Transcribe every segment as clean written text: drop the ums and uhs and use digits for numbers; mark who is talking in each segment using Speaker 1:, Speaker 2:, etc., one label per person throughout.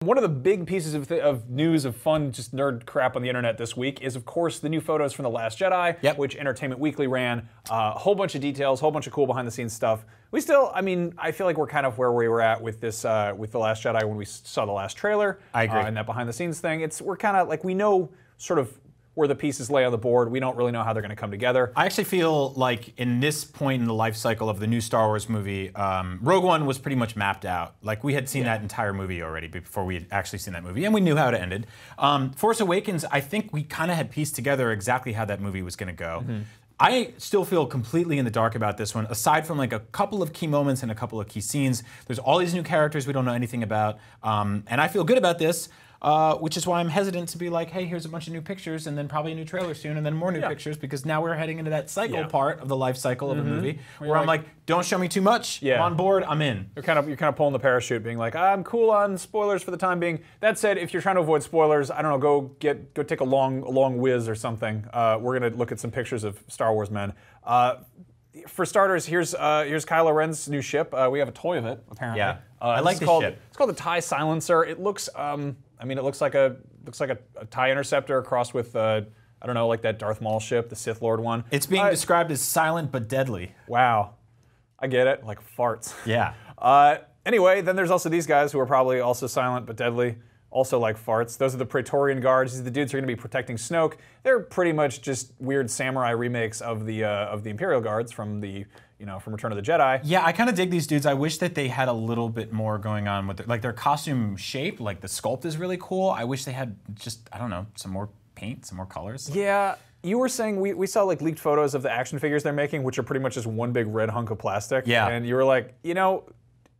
Speaker 1: One of the big pieces of news of fun, just nerd crap on the internet this week is, of course, the new photos from The Last Jedi, which Entertainment Weekly ran. A whole bunch of details, whole bunch of cool behind-the-scenes stuff. We still, I mean, I feel like we're kind of where we were at with this, with The Last Jedi when we saw the last trailer.
Speaker 2: I agree.
Speaker 1: And that behind-the-scenes thing. We're kind of like, we know sort of where the pieces lay on the board. We don't really know how they're going to come together.
Speaker 2: I actually feel like in this point in the life cycle of the new Star Wars movie, Rogue One was pretty much mapped out. Like, we had seen that entire movie already before we had actually seen that movie, and we knew how it ended. Force Awakens, I think we kind of had pieced together exactly how that movie was going to go. I still feel completely in the dark about this one, aside from like a couple of key moments and a couple of key scenes. There's all these new characters we don't know anything about, and I feel good about this. Which is why I'm hesitant to be like, hey, here's a bunch of new pictures, and then probably a new trailer soon, and then more new pictures, because now we're heading into that cycle part of the life cycle of a movie, where I'm like, don't show me too much. I'm on board. I'm in.
Speaker 1: You're kind of pulling the parachute, being like, I'm cool on spoilers for the time being. That said, if you're trying to avoid spoilers, I don't know, go take a long whiz or something. We're gonna look at some pictures of Star Wars men. For starters, here's Kylo Ren's new ship. We have a toy of it, apparently.
Speaker 2: I like this ship.
Speaker 1: It's called the TIE Silencer. It looks, I mean, it looks like a TIE Interceptor crossed with, I don't know, like that Darth Maul ship, the Sith Lord one.
Speaker 2: It's being described as silent but deadly.
Speaker 1: Wow, I get it, like farts.
Speaker 2: Yeah.
Speaker 1: Anyway, then there's also these guys who are probably also silent but deadly. Also like farts. Those are the Praetorian Guards. These are the dudes who are going to be protecting Snoke. They're pretty much just weird samurai remakes of the Imperial Guards from the, from Return of the Jedi.
Speaker 2: Yeah, I kind of dig these dudes. I wish that they had a little bit more going on with their costume shape. Like the sculpt is really cool. I wish they had just, I don't know, some more paint, some more colors.
Speaker 1: Yeah. You were saying we saw like leaked photos of the action figures they're making, which are pretty much just one big red hunk of plastic.
Speaker 2: Yeah.
Speaker 1: And you were like,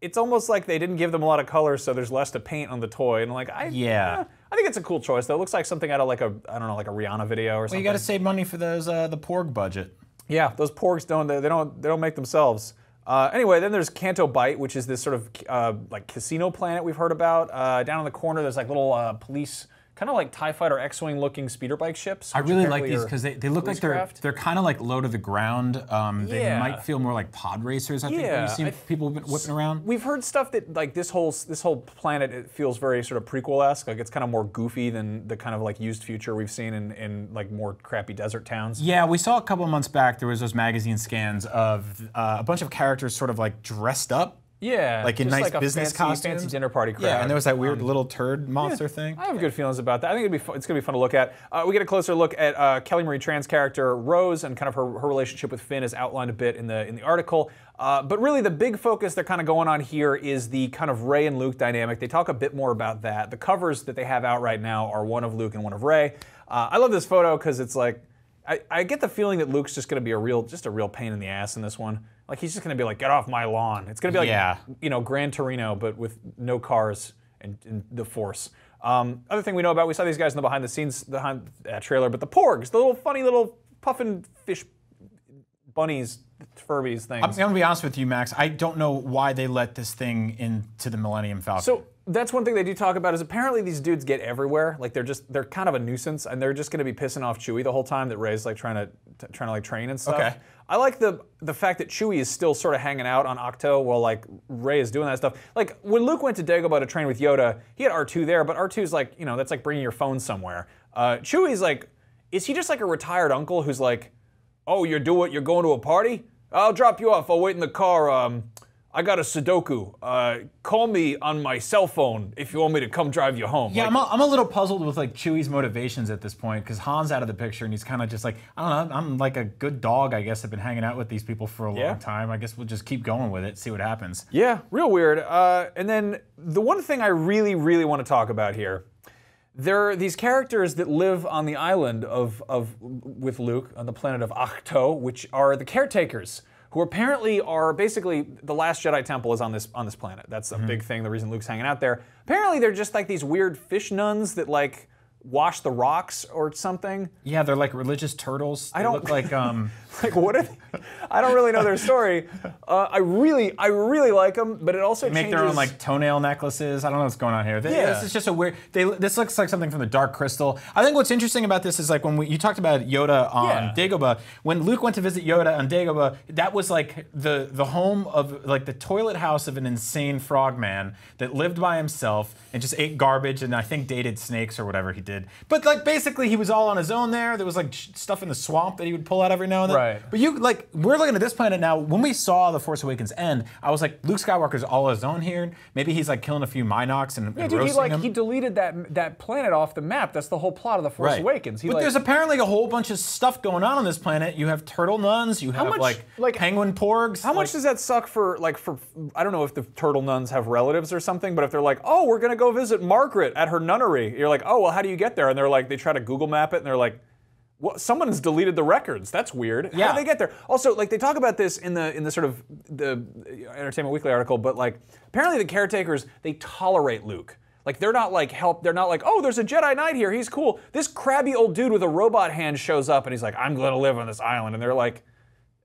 Speaker 1: it's almost like they didn't give them a lot of color, so there's less to paint on the toy. And like, I think it's a cool choice though. It looks like something out of like I don't know, like a Rihanna video or something.
Speaker 2: Well, you got to save money for those the Porg budget.
Speaker 1: Yeah, those Porgs don't make themselves. Anyway, then there's Canto Bight, which is this sort of like casino planet we've heard about. Down in the corner, there's like little police, kind of like TIE Fighter X-Wing looking speeder bike ships.
Speaker 2: I really like these because they look like they're kind of like low to the ground. They might feel more like pod racers. I think you've seen people whipping around.
Speaker 1: We've heard stuff that like this whole planet, it feels very sort of prequel-esque. Like it's kind of more goofy than the kind of like used future we've seen in like more crappy desert towns.
Speaker 2: Yeah, we saw a couple of months back there was those magazine scans of a bunch of characters sort of like dressed up.
Speaker 1: Yeah,
Speaker 2: like in nice
Speaker 1: like
Speaker 2: business costumes.
Speaker 1: Fancy dinner party crowd.
Speaker 2: Yeah, and there was that weird little turd monster thing.
Speaker 1: I have good feelings about that. I think it's gonna be fun to look at. We get a closer look at Kelly Marie Tran's character Rose and kind of her relationship with Finn is outlined a bit in the article. But really, the big focus they're kind of going on here is the kind of Rey and Luke dynamic. They talk a bit more about that. The covers that they have out right now are one of Luke and one of Rey. I love this photo because it's like I get the feeling that Luke's just gonna be a real pain in the ass in this one. Like he's just gonna be like, get off my lawn. It's gonna be like, Gran Torino, but with no cars and the Force. Other thing we know about, we saw these guys in the behind the scenes trailer, but the Porgs, the little funny little puffin fish bunnies, Furbies things. I'm
Speaker 2: gonna be honest with you, Max. I don't know why they let this thing into the Millennium Falcon.
Speaker 1: So that's one thing they do talk about is apparently these dudes get everywhere. Like they're kind of a nuisance, and they're just gonna be pissing off Chewie the whole time that Rey's like trying to like train and stuff.
Speaker 2: Okay.
Speaker 1: I like the fact that Chewie is still sort of hanging out on Octo while like Rey is doing that stuff. Like when Luke went to Dagobah to train with Yoda, he had R2 there, but R2's like, that's like bringing your phone somewhere. Chewie's like, is he just like a retired uncle who's like, oh, you're going to a party? I'll drop you off. I'll wait in the car. I got a Sudoku. Call me on my cell phone if you want me to come drive you home.
Speaker 2: Yeah, like, I'm a little puzzled with like Chewie's motivations at this point because Han's out of the picture and he's kind of just like, I don't know, I'm like a good dog, I guess. I've been hanging out with these people for a long time. I guess we'll just keep going with it, see what happens.
Speaker 1: Yeah, real weird. And then the one thing I really, really want to talk about here, there are these characters that live on the island with Luke on the planet of Ahch-To, which are the caretakers, who apparently are basically the last Jedi temple is on this planet. That's a big thing. The reason Luke's hanging out there. Apparently, they're just like these weird fish nuns that like wash the rocks or something.
Speaker 2: Yeah, they're like religious turtles. They look like
Speaker 1: like what are they? I don't really know their story. I really like them, but it also
Speaker 2: they make their own like toenail necklaces. I don't know what's going on here. This is just a weird. This looks like something from the Dark Crystal. I think what's interesting about this is like when you talked about Yoda on Dagobah. When Luke went to visit Yoda on Dagobah, that was like the home of like the toilet house of an insane frogman that lived by himself and just ate garbage and I think dated snakes or whatever he did. But like basically he was all on his own there. There was like stuff in the swamp that he would pull out every now and then.
Speaker 1: Right.
Speaker 2: But we're looking at this planet now. When we saw The Force Awakens end, I was like, Luke Skywalker's all on his own here. Maybe he's like killing a few Minocs and roasting them.
Speaker 1: He deleted that planet off the map. That's the whole plot of The Force Awakens.
Speaker 2: But there's apparently a whole bunch of stuff going on this planet. You have turtle nuns. You have like penguin porgs.
Speaker 1: How much does that suck for I don't know if the turtle nuns have relatives or something, but if they're like, oh, we're gonna go visit Margaret at her nunnery, you're like, oh, well, how do you get there? And they're like, they try to Google map it, and they're like, well, someone's deleted the records. That's weird. How do they get there? Also, like they talk about this in the sort of the Entertainment Weekly article, but like apparently the caretakers, they tolerate Luke. Like they're not like they're not like, oh, there's a Jedi Knight here, he's cool. This crabby old dude with a robot hand shows up and he's like, I'm gonna live on this island, and they're like,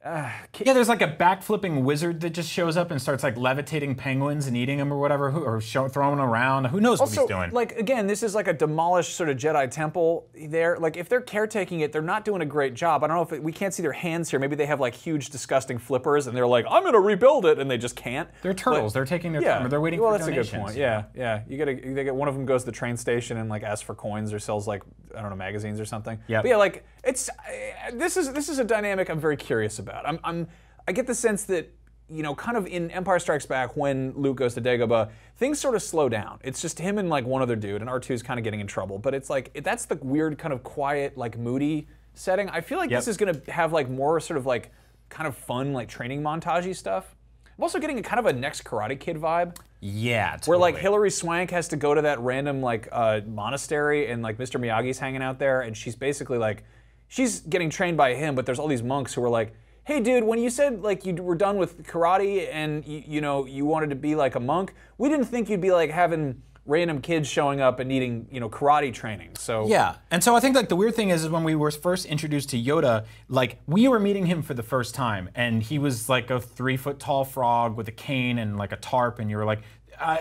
Speaker 2: yeah, there's like a backflipping wizard that just shows up and starts like levitating penguins and eating them or whatever, or throwing them around. Who knows what he's doing?
Speaker 1: Like again, this is like a demolished sort of Jedi temple there. Like if they're caretaking it, they're not doing a great job. I don't know if we can't see their hands here. Maybe they have like huge, disgusting flippers, and they're like, I'm gonna rebuild it, and they just can't.
Speaker 2: They're turtles. They're taking their time. They're waiting for donations.
Speaker 1: That's a good point. Yeah. They get one of them goes to the train station and like asks for coins or sells like I don't know magazines or something.
Speaker 2: Yeah.
Speaker 1: But yeah, like this is a dynamic I'm very curious about. I get the sense that, you know, kind of in Empire Strikes Back when Luke goes to Dagobah, things sort of slow down. It's just him and like one other dude, and R2's kind of getting in trouble. But it's like, that's the weird kind of quiet, like moody setting. I feel like this is gonna have like more sort of like kind of fun, like training montage-y stuff. I'm also getting a kind of a Next Karate Kid vibe.
Speaker 2: Yeah, totally.
Speaker 1: Where like Hilary Swank has to go to that random like monastery, and like Mr. Miyagi's hanging out there, and she's basically like, she's getting trained by him, but there's all these monks who are like, hey dude, when you said like you were done with karate and you know you wanted to be like a monk, we didn't think you'd be like having random kids showing up and needing, you know, karate training. So
Speaker 2: yeah, and so I think like the weird thing is when we were first introduced to Yoda, like we were meeting him for the first time, and he was like a 3-foot tall frog with a cane and like a tarp, and you were like,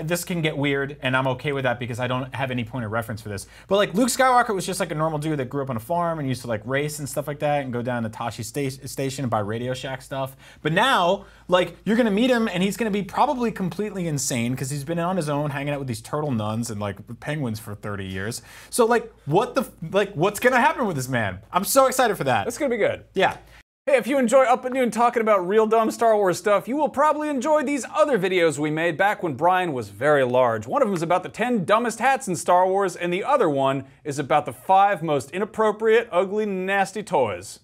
Speaker 2: this can get weird, and I'm okay with that because I don't have any point of reference for this. But like Luke Skywalker was just like a normal dude that grew up on a farm and used to like race and stuff like that and go down to Tashi Station and buy Radio Shack stuff. But now, like, you're gonna meet him and he's gonna be probably completely insane because he's been on his own hanging out with these turtle nuns and like penguins for 30 years. So like, what's gonna happen with this man? I'm so excited for that.
Speaker 1: That's gonna be good.
Speaker 2: Yeah.
Speaker 1: Hey, if you enjoy Up at Noon talking about real dumb Star Wars stuff, you will probably enjoy these other videos we made back when Brian was very large. One of them is about the 10 dumbest hats in Star Wars, and the other one is about the 5 most inappropriate, ugly, nasty toys.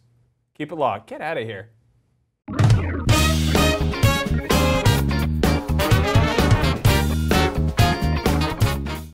Speaker 1: Keep it locked. Get out of here.